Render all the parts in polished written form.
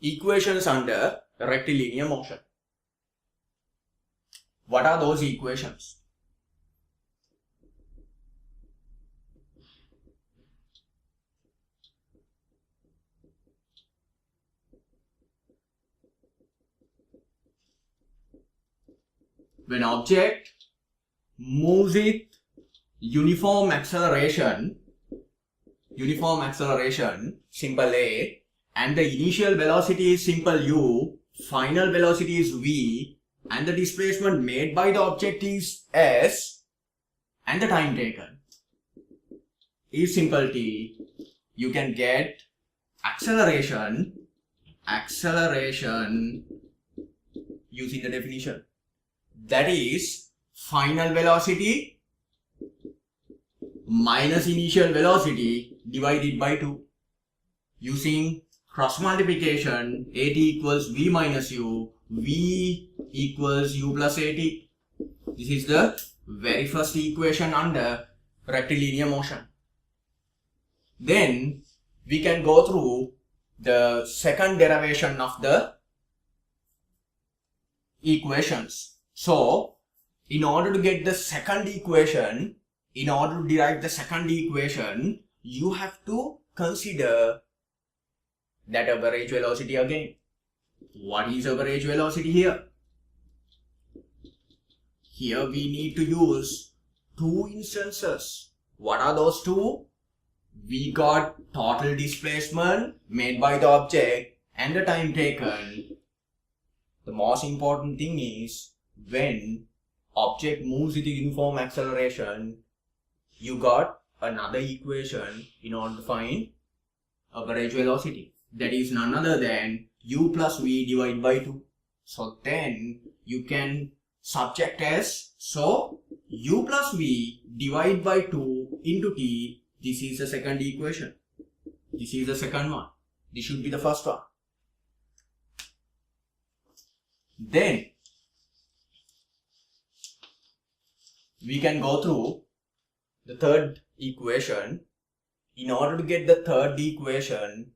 equations under rectilinear motion. What are those equations? When object moves with uniform acceleration, simple A, and the initial velocity is simple u, final velocity is v, and the displacement made by the object is s, and the time taken is simple t, you can get acceleration using the definition. That is final velocity minus initial velocity divided by 2. Using cross multiplication, at equals v minus u, v equals u plus at. This is the very first equation under rectilinear motion. Then we can go through the second derivation of the equations. So, in order to get the second equation, in order to derive the second equation, you have to consider that average velocity again. What is average velocity here? Here we need to use two instances. What are those two? We got total displacement made by the object and the time taken. The most important thing is when object moves with a uniform acceleration, you got another equation in order to find average velocity. That is none other than u plus v divided by 2. So then you can subject as, so u plus v divided by 2 into t. This is the second equation. This is the second one. This should be the first one. Then we can go through the third equation. In order to get the third equation,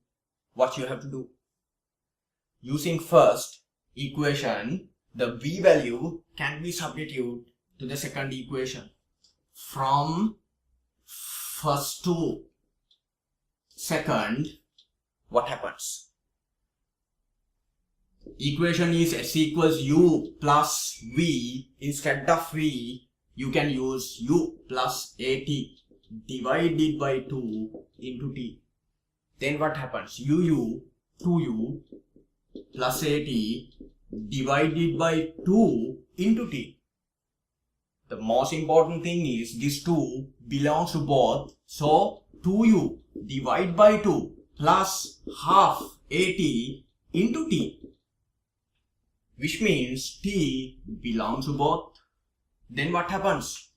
what you have to do? Using first equation, the v value can be substituted to the second equation. From first to second, what happens? Equation is s equals u plus v. Instead of v, you can use u plus at divided by 2 into t. Then what happens? u 2u plus at divided by 2 into t. The most important thing is this 2 belongs to both. So 2u divided by 2 plus half at into t, which means t belongs to both. Then what happens?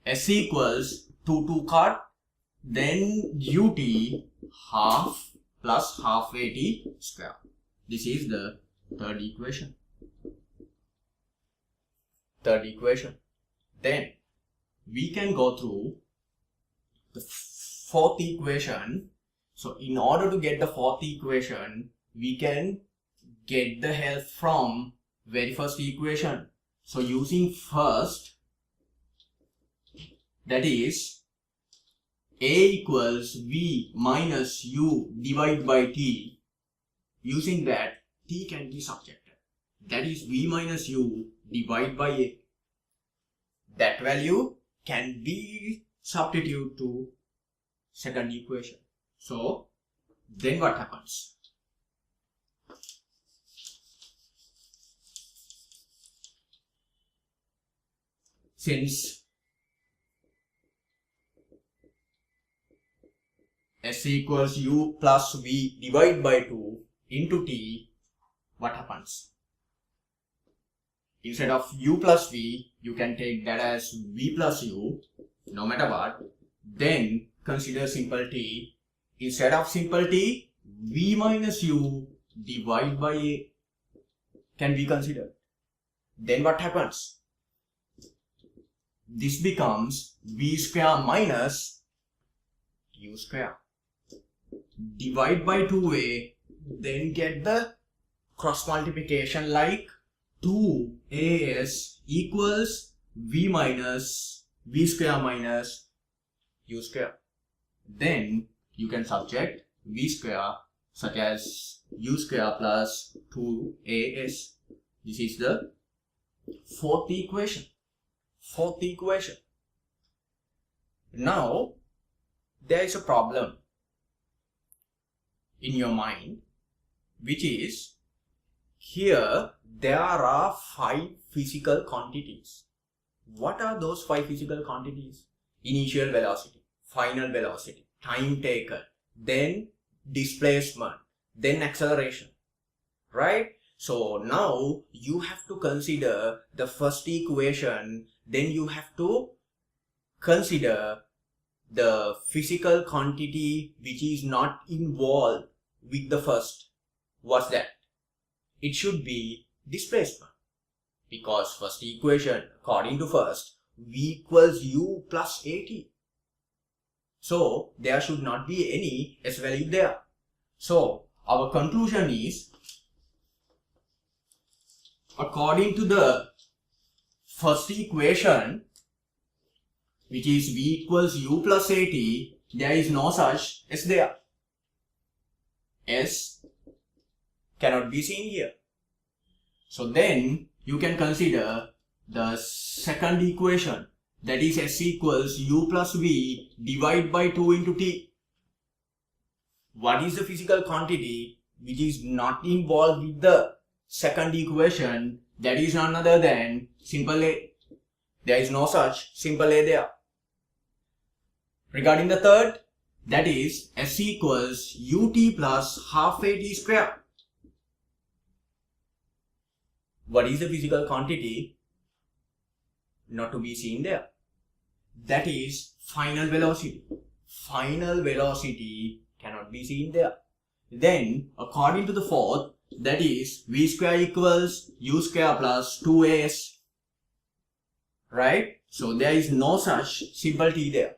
S equals 2 cut, then ut half plus half at square. This is the third equation. Then we can go through the fourth equation. So in order to get the fourth equation, we can get the help from very first equation. So using first, that is a equals v minus u divided by t. Using that, t can be subjected. That is v minus u divided by a. That value can be substituted to second equation. So then what happens? Since s equals u plus v divided by 2 into t, what happens? Instead of u plus v, you can take that as v plus u, no matter what. Then consider simple t. Instead of simple t, v minus u divided by a can be considered. Then what happens? This becomes v square minus u square. Divide by 2a, then get the cross multiplication like 2as equals v minus v square minus u square. Then you can subject v square such as u square plus 2as. This is the fourth equation. Now there is a problem in your mind, which is here there are 5 physical quantities. What are those 5 physical quantities? Initial velocity, final velocity, time taken, then displacement, then acceleration, right? So now you have to consider the first equation, then you have to consider the physical quantity which is not involved with the first. What's that? It should be displacement, because first equation according to first, v equals u plus at. So there should not be any s value there. So our conclusion is, according to the first equation, which is v equals u plus at, there is no such s there. S cannot be seen here. So then you can consider the second equation, that is s equals u plus v divided by 2 into t. What is the physical quantity which is not involved with the second equation? That is none other than simple a. There is no such simple a there. Regarding the third, that is s equals ut plus half at square. What is the physical quantity not to be seen there? That is final velocity. Final velocity cannot be seen there. Then according to the fourth, that is v square equals u square plus 2as, right? So there is no such simple t there.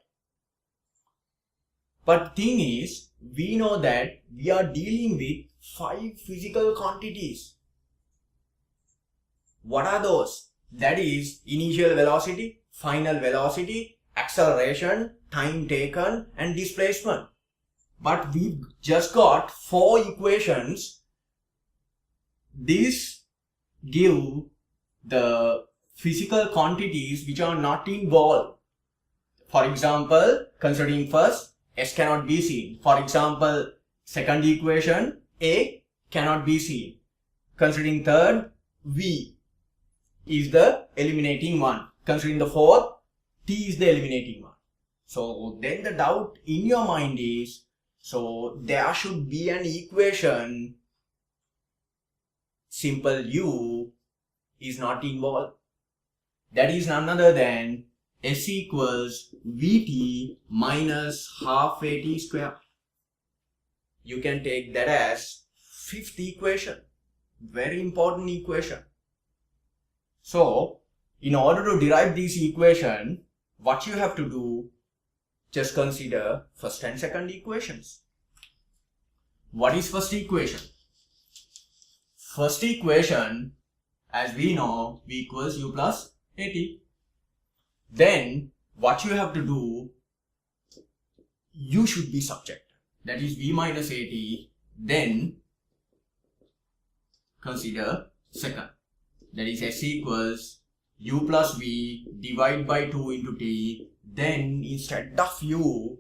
But thing is, we know that we are dealing with 5 physical quantities. What are those? That is initial velocity, final velocity, acceleration, time taken, and displacement. But we've just got 4 equations. These give the physical quantities which are not involved. For example, considering first, s cannot be seen. For example, second equation, a cannot be seen. Considering third, v is the eliminating one. Considering the fourth, t is the eliminating one. So then the doubt in your mind is, so there should be an equation, simple u is not involved. That is none other than s equals vt minus half at square. You can take that as 5th equation. Very important equation. So in order to derive this equation, what you have to do, just consider first and second equations. What is first equation? First equation, as we know, v equals u plus at. Then what you have to do, u should be subject, that is v minus at. Then consider second, that is s equals u plus v divided by 2 into t. Then instead of u,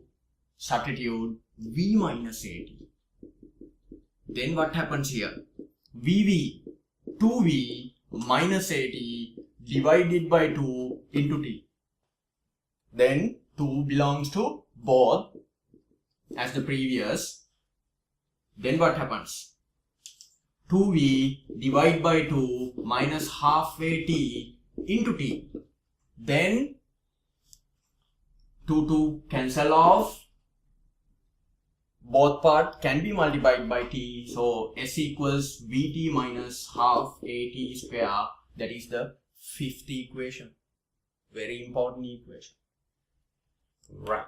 substitute v minus at. Then what happens here? vv, 2v minus at divided by 2 into t. Then 2 belongs to both as the previous. Then what happens? 2v divided by 2 minus half at into t. Then 2 cancel off. Both part can be multiplied by t. So s equals vt minus half at square. That is the 5th equation. Very important equation. Right.